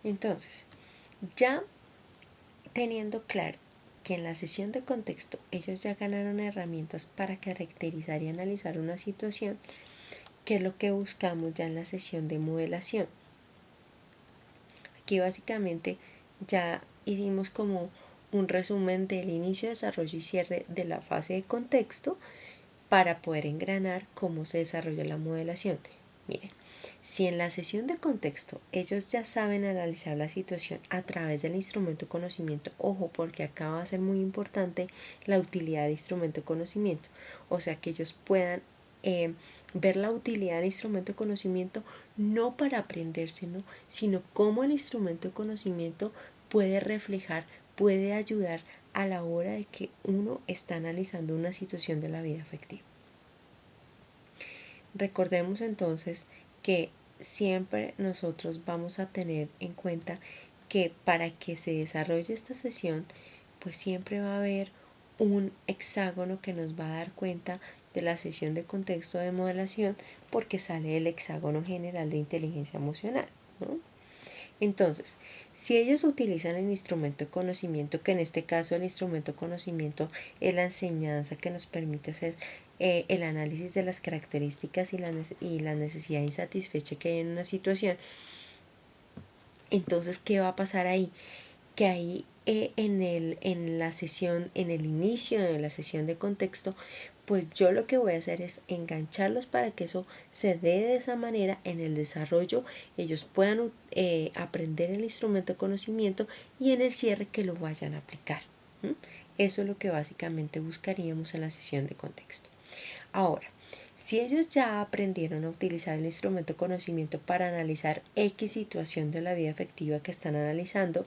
Entonces, ya teniendo claro que en la sesión de contexto ellos ya ganaron herramientas para caracterizar y analizar una situación, que es lo que buscamos ya en la sesión de modelación. Aquí básicamente ya hicimos como un resumen del inicio, desarrollo y cierre de la fase de contexto para poder engranar cómo se desarrolla la modelación. Miren, si en la sesión de contexto ellos ya saben analizar la situación a través del instrumento de conocimiento, ojo, porque acá va a ser muy importante la utilidad del instrumento de conocimiento, o sea que ellos puedan ver la utilidad del instrumento de conocimiento no para aprendérselo, sino cómo el instrumento de conocimiento puede reflejar, puede ayudar a la hora de que uno está analizando una situación de la vida afectiva. Recordemos entonces que siempre nosotros vamos a tener en cuenta que para que se desarrolle esta sesión, pues siempre va a haber un hexágono que nos va a dar cuenta de la sesión de contexto de modelación, porque sale el hexágono general de inteligencia emocional, ¿no? Entonces, si ellos utilizan el instrumento de conocimiento, que en este caso el instrumento de conocimiento es la enseñanza que nos permite hacer el análisis de las características y la necesidad insatisfecha que hay en una situación, entonces, ¿qué va a pasar ahí? Que ahí en la sesión, en el inicio de la sesión de contexto, pues yo lo que voy a hacer es engancharlos para que eso se dé de esa manera en el desarrollo, ellos puedan aprender el instrumento de conocimiento y en el cierre que lo vayan a aplicar. ¿Mm? Eso es lo que básicamente buscaríamos en la sesión de contexto. Ahora, si ellos ya aprendieron a utilizar el instrumento de conocimiento para analizar X situación de la vida afectiva que están analizando,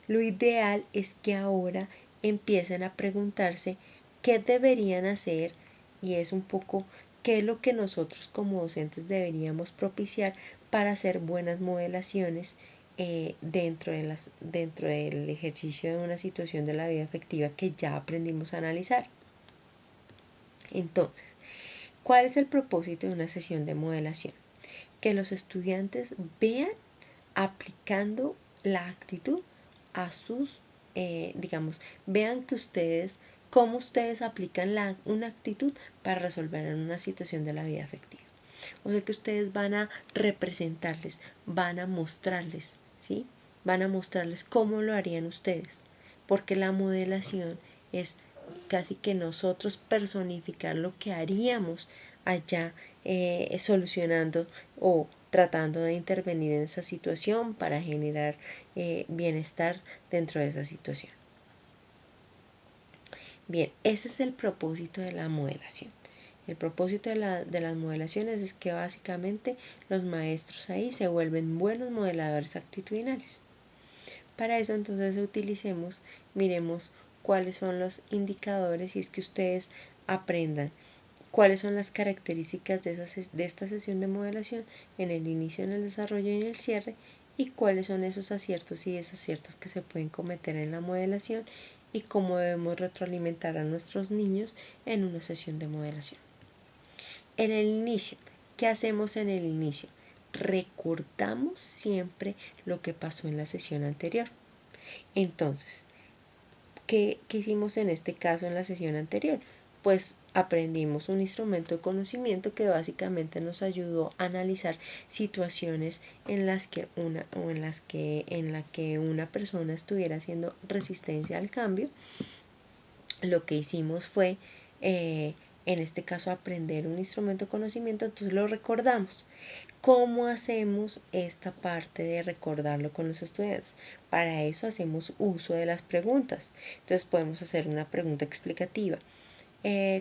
lo ideal es que ahora empiecen a preguntarse qué deberían hacer, y es un poco qué es lo que nosotros como docentes deberíamos propiciar para hacer buenas modelaciones dentro del ejercicio de una situación de la vida afectiva que ya aprendimos a analizar. Entonces, ¿cuál es el propósito de una sesión de modelación? Que los estudiantes vean aplicando la actitud a sus, vean que ustedes, cómo ustedes aplican una actitud para resolver en una situación de la vida afectiva. O sea que ustedes van a representarles, van a mostrarles, ¿sí? Van a mostrarles cómo lo harían ustedes. Porque la modelación es casi que nosotros personificar lo que haríamos allá solucionando o tratando de intervenir en esa situación para generar bienestar dentro de esa situación. Bien, ese es el propósito de la modelación. El propósito de las modelaciones es que básicamente los maestros ahí se vuelven buenos modeladores actitudinales. Para eso entonces miremos cuáles son los indicadores y es que ustedes aprendan cuáles son las características de esta sesión de modelación en el inicio, en el desarrollo y en el cierre, y cuáles son esos aciertos y desaciertos que se pueden cometer en la modelación y cómo debemos retroalimentar a nuestros niños en una sesión de modelación. En el inicio, ¿qué hacemos en el inicio? Recordamos siempre lo que pasó en la sesión anterior. Entonces, ¿qué hicimos en este caso en la sesión anterior? Pues aprendimos un instrumento de conocimiento que básicamente nos ayudó a analizar situaciones en las que una persona estuviera haciendo resistencia al cambio. Lo que hicimos fue en este caso aprender un instrumento de conocimiento, entonces lo recordamos. ¿Cómo hacemos esta parte de recordarlo con los estudiantes? Para eso hacemos uso de las preguntas. Entonces podemos hacer una pregunta explicativa.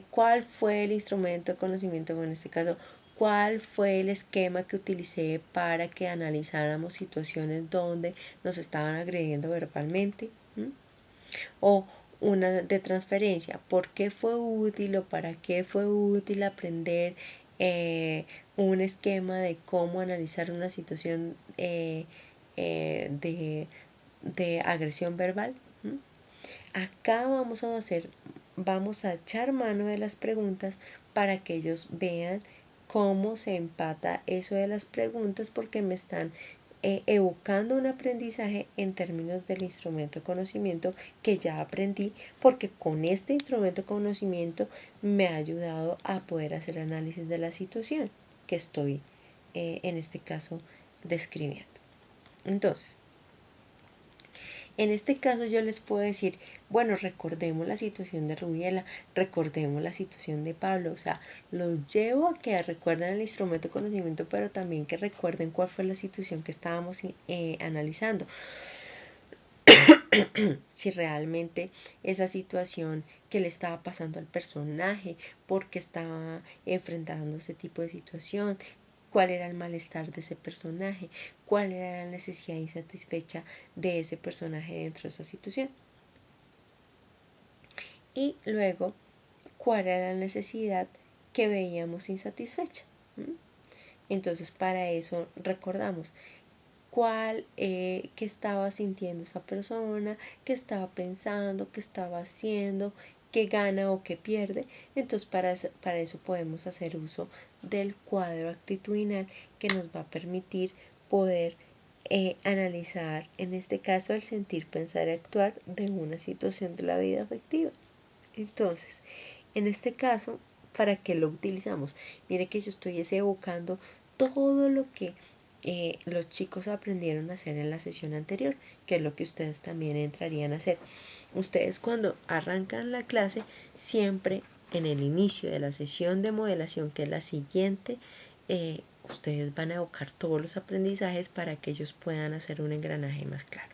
¿Cuál fue el instrumento de conocimiento? Bueno, en este caso, ¿cuál fue el esquema que utilicé para que analizáramos situaciones donde nos estaban agrediendo verbalmente? O una de transferencia, ¿por qué fue útil o para qué fue útil aprender un esquema de cómo analizar una situación de agresión verbal? Acá vamos a echar mano de las preguntas para que ellos vean cómo se empata eso de las preguntas, porque me están evocando un aprendizaje en términos del instrumento de conocimiento que ya aprendí, porque con este instrumento de conocimiento me ha ayudado a poder hacer análisis de la situación que estoy en este caso describiendo. Entonces, en este caso yo les puedo decir, bueno, recordemos la situación de Rubiela, recordemos la situación de Pablo, o sea, los llevo a que recuerden el instrumento de conocimiento, pero también que recuerden cuál fue la situación que estábamos analizando. Si realmente esa situación que le estaba pasando al personaje, porque estaba enfrentando ese tipo de situación, cuál era el malestar de ese personaje, cuál era la necesidad insatisfecha de ese personaje dentro de esa situación. Y luego, cuál era la necesidad que veíamos insatisfecha. Entonces, para eso recordamos qué estaba sintiendo esa persona, qué estaba pensando, qué estaba haciendo, qué gana o qué pierde. Entonces para eso podemos hacer uso del cuadro actitudinal que nos va a permitir poder analizar, en este caso, el sentir, pensar y actuar de una situación de la vida afectiva. Entonces, en este caso, ¿para qué lo utilizamos? Mire que yo estoy evocando todo lo que los chicos aprendieron a hacer en la sesión anterior, que es lo que ustedes también entrarían a hacer. Ustedes cuando arrancan la clase, siempre en el inicio de la sesión de modelación, que es la siguiente, ustedes van a evocar todos los aprendizajes para que ellos puedan hacer un engranaje más claro.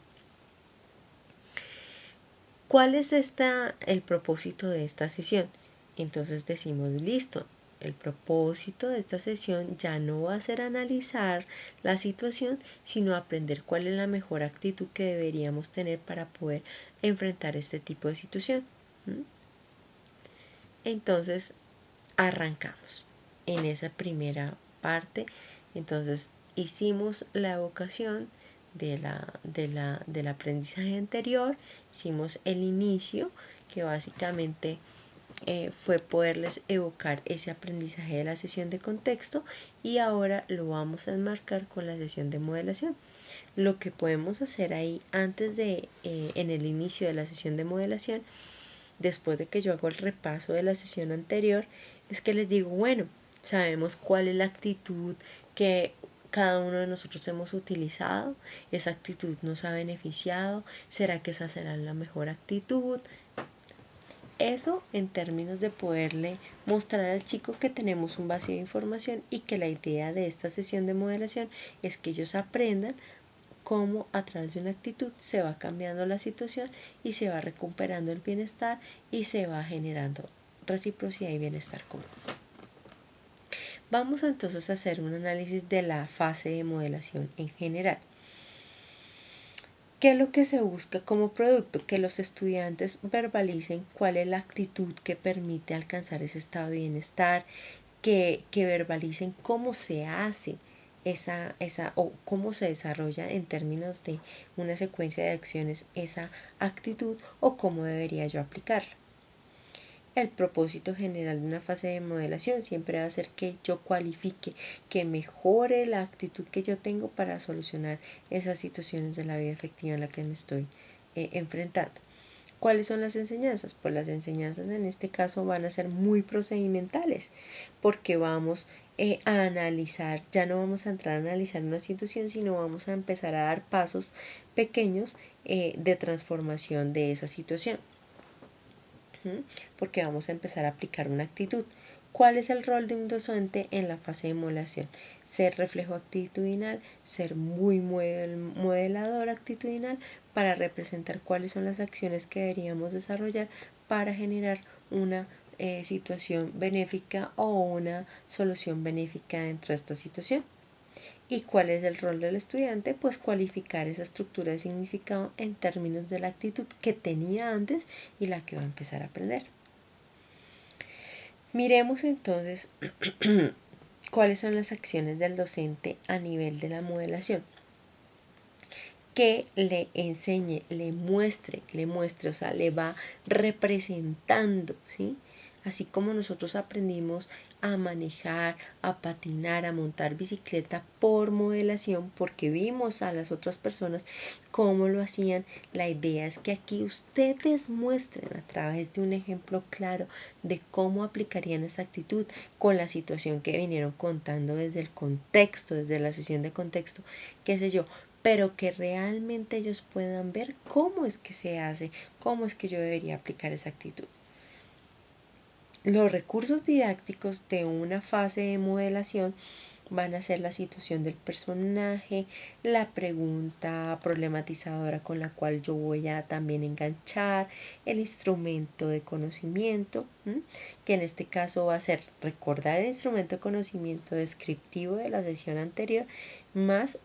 ¿Cuál es el propósito de esta sesión? Entonces decimos, listo, el propósito de esta sesión ya no va a ser analizar la situación, sino aprender cuál es la mejor actitud que deberíamos tener para poder enfrentar este tipo de situación. Entonces, arrancamos en esa primera parte. Entonces, hicimos la evocación del aprendizaje anterior, hicimos el inicio, que básicamente fue poderles evocar ese aprendizaje de la sesión de contexto, y ahora lo vamos a enmarcar con la sesión de modelación. Lo que podemos hacer ahí antes de, en el inicio de la sesión de modelación, después de que yo hago el repaso de la sesión anterior, es que les digo, bueno, sabemos cuál es la actitud que cada uno de nosotros hemos utilizado, esa actitud nos ha beneficiado, ¿será que esa será la mejor actitud? Eso en términos de poderle mostrar al chico que tenemos un vacío de información y que la idea de esta sesión de modelación es que ellos aprendan cómo a través de una actitud se va cambiando la situación y se va recuperando el bienestar y se va generando reciprocidad y bienestar común. Vamos entonces a hacer un análisis de la fase de modelación en general. ¿Qué es lo que se busca como producto? Que los estudiantes verbalicen cuál es la actitud que permite alcanzar ese estado de bienestar, que verbalicen cómo se hace o cómo se desarrolla en términos de una secuencia de acciones esa actitud o cómo debería yo aplicarla. El propósito general de una fase de modelación siempre va a ser que yo cualifique, que mejore la actitud que yo tengo para solucionar esas situaciones de la vida efectiva en la que me estoy enfrentando. ¿Cuáles son las enseñanzas? Pues las enseñanzas en este caso van a ser muy procedimentales, porque vamos a analizar, ya no vamos a entrar a analizar una situación, sino vamos a empezar a dar pasos pequeños de transformación de esa situación, porque vamos a empezar a aplicar una actitud. ¿Cuál es el rol de un docente en la fase de modelación? Ser reflejo actitudinal, ser muy modelador actitudinal para representar cuáles son las acciones que deberíamos desarrollar para generar una situación benéfica o una solución benéfica dentro de esta situación. ¿Y cuál es el rol del estudiante? Pues cualificar esa estructura de significado en términos de la actitud que tenía antes y la que va a empezar a aprender. Miremos entonces cuáles son las acciones del docente a nivel de la modelación. Que le enseñe, le muestre, o sea, le va representando, ¿sí?, así como nosotros aprendimos a manejar, a patinar, a montar bicicleta por modelación, porque vimos a las otras personas cómo lo hacían. La idea es que aquí ustedes muestren a través de un ejemplo claro de cómo aplicarían esa actitud con la situación que vinieron contando desde el contexto, desde la sesión de contexto, qué sé yo, pero que realmente ellos puedan ver cómo es que se hace, cómo es que yo debería aplicar esa actitud. Los recursos didácticos de una fase de modelación van a ser la situación del personaje, la pregunta problematizadora con la cual yo voy a también enganchar, el instrumento de conocimiento, que en este caso va a ser recordar el instrumento de conocimiento descriptivo de la sesión anterior, más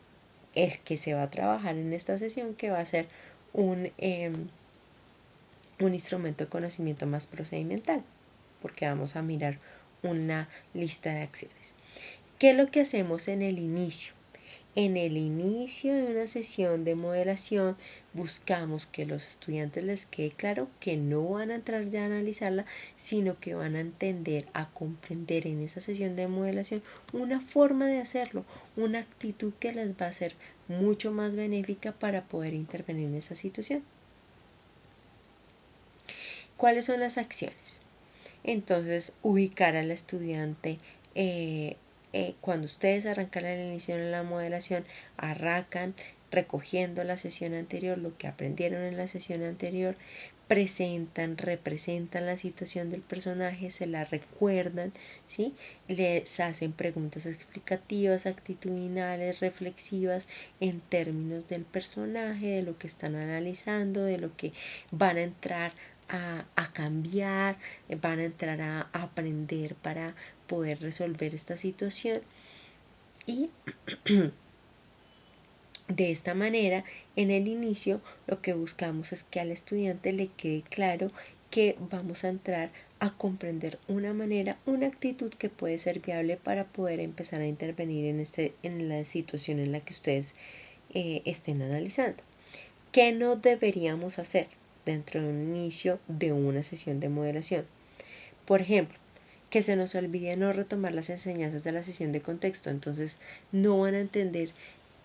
el que se va a trabajar en esta sesión, que va a ser un instrumento de conocimiento más procedimental, porque vamos a mirar una lista de acciones. ¿Qué es lo que hacemos en el inicio? En el inicio de una sesión de modelación buscamos que los estudiantes les quede claro que no van a entrar ya a analizarla, sino que van a entender, a comprender en esa sesión de modelación una forma de hacerlo, una actitud que les va a ser mucho más benéfica para poder intervenir en esa situación. ¿Cuáles son las acciones? Entonces, ubicar al estudiante cuando ustedes arrancan al inicio de la modelación, arrancan recogiendo la sesión anterior, lo que aprendieron en la sesión anterior, presentan, representan la situación del personaje, se la recuerdan, ¿sí? Les hacen preguntas explicativas, actitudinales, reflexivas en términos del personaje, de lo que están analizando, de lo que van a entrar a cambiar, van a entrar a aprender para poder resolver esta situación. Y de esta manera, en el inicio, lo que buscamos es que al estudiante le quede claro que vamos a entrar a comprender una manera, una actitud que puede ser viable para poder empezar a intervenir en la situación en la que ustedes estén analizando. ¿Qué no deberíamos hacer dentro de un inicio de una sesión de modelación? Por ejemplo, que se nos olvide no retomar las enseñanzas de la sesión de contexto, entonces no van a entender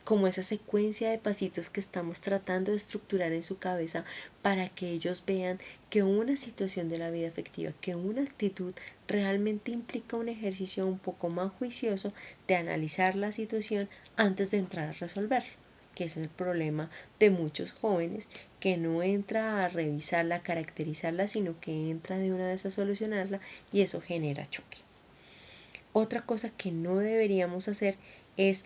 como esa secuencia de pasitos que estamos tratando de estructurar en su cabeza para que ellos vean que una situación de la vida afectiva, que una actitud realmente implica un ejercicio un poco más juicioso de analizar la situación antes de entrar a resolverlo, que es el problema de muchos jóvenes, que no entra a revisarla, a caracterizarla, sino que entra de una vez a solucionarla y eso genera choque. Otra cosa que no deberíamos hacer es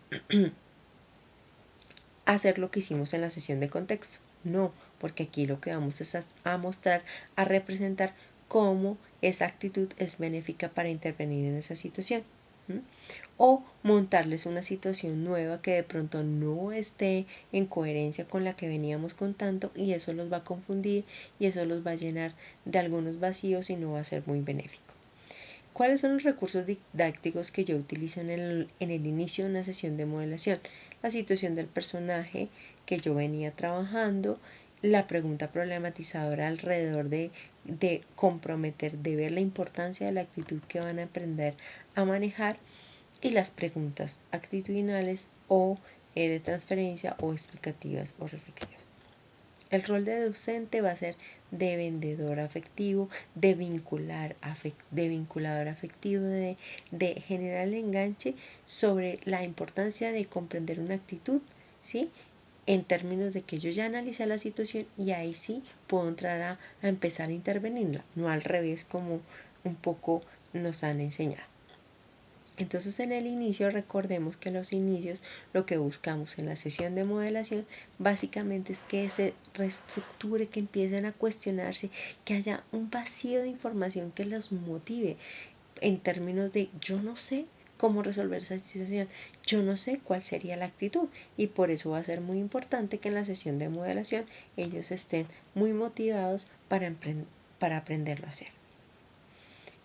hacer lo que hicimos en la sesión de contexto. No, porque aquí lo que vamos es a mostrar, a representar cómo esa actitud es benéfica para intervenir en esa situación. O montarles una situación nueva que de pronto no esté en coherencia con la que veníamos contando y eso los va a confundir y eso los va a llenar de algunos vacíos y no va a ser muy benéfico. ¿Cuáles son los recursos didácticos que yo utilizo en el inicio de una sesión de modelación? La situación del personaje que yo venía trabajando, la pregunta problematizadora alrededor de comprometer, de ver la importancia de la actitud que van a aprender a manejar y las preguntas actitudinales o de transferencia o explicativas o reflexivas. El rol de docente va a ser de vendedor afectivo, de vinculador afectivo, de generar el enganche sobre la importancia de comprender una actitud, ¿sí? En términos de que yo ya analicé la situación y ahí sí puedo entrar a empezar a intervenirla, no al revés como un poco nos han enseñado. Entonces en el inicio recordemos que en los inicios lo que buscamos en la sesión de modelación básicamente es que se reestructure, que empiecen a cuestionarse, que haya un vacío de información que los motive en términos de yo no sé cómo resolver esa situación, yo no sé cuál sería la actitud y por eso va a ser muy importante que en la sesión de modelación ellos estén muy motivados para aprenderlo a hacer.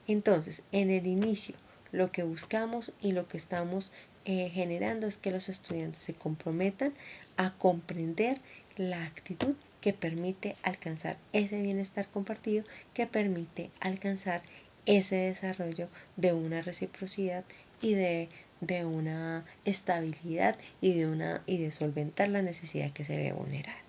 Entonces, en el inicio, lo que buscamos y lo que estamos generando es que los estudiantes se comprometan a comprender la actitud que permite alcanzar ese bienestar compartido, que permite alcanzar ese desarrollo de una reciprocidad y de una estabilidad y de solventar la necesidad que se ve vulnerada.